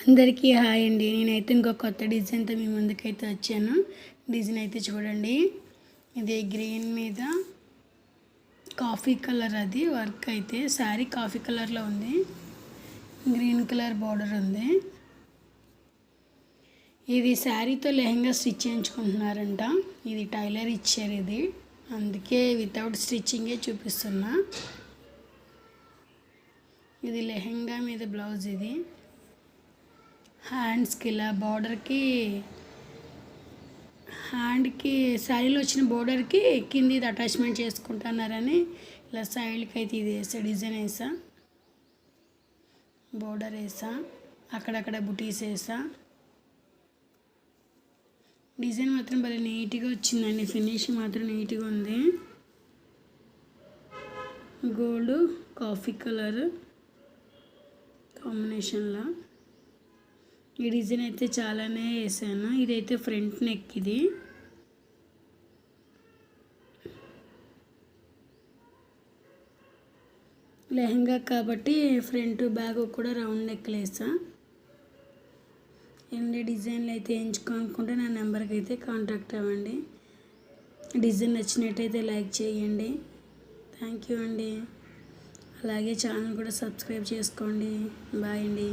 అందరికీ హాయ్ అండి. నేనైతే ఇంకో కొత్త డిజైన్తో మీ ముందుకైతే వచ్చాను. డిజైన్ అయితే చూడండి. ఇది గ్రీన్ మీద కాఫీ కలర్, అది వర్క్ అయితే శారీ కాఫీ కలర్లో ఉంది. గ్రీన్ కలర్ బార్డర్ ఉంది. ఇది శారీతో లెహంగా స్టిచ్ చేయించుకుంటున్నారంట. ఇది టైలర్ ఇచ్చారు, ఇది అందుకే వితౌట్ స్టిచ్చింగే చూపిస్తున్నా. ఇది లెహంగా మీద బ్లౌజ్. ఇది హ్యాండ్స్కి ఇలా బార్డర్కి, హ్యాండ్కి శారీలో వచ్చిన బార్డర్కి కింద ఇది అటాచ్మెంట్ చేసుకుంటున్నారని ఇలా సైడ్కి అయితే ఇది వేసా, డిజైన్ వేసా, బార్డర్ వేసా, అక్కడక్కడ బుటీస్ వేసా. డిజైన్ మాత్రం భలే నీట్గా వచ్చిందండి. ఫినిషింగ్ మాత్రం నీట్గా ఉంది. గోల్డ్ కాఫీ కలర్ కాంబినేషన్లో ఈ డిజైన్ అయితే చాలానే వేసాను. ఇదైతే ఫ్రంట్ నెక్. ఇది లెహంగా కాబట్టి ఫ్రంట్ బ్యాగ్ కూడా రౌండ్ నెక్ వేసా. ఎన్ని డిజైన్లు అయితే ఎంచుకోనుకుంటే నా నెంబర్కి అయితే కాంటాక్ట్ అవ్వండి. డిజైన్ నచ్చినట్టయితే లైక్ చేయండి. థ్యాంక్ యూ అండి. అలాగే ఛానల్ కూడా సబ్స్క్రైబ్ చేసుకోండి. బాయ్ అండి.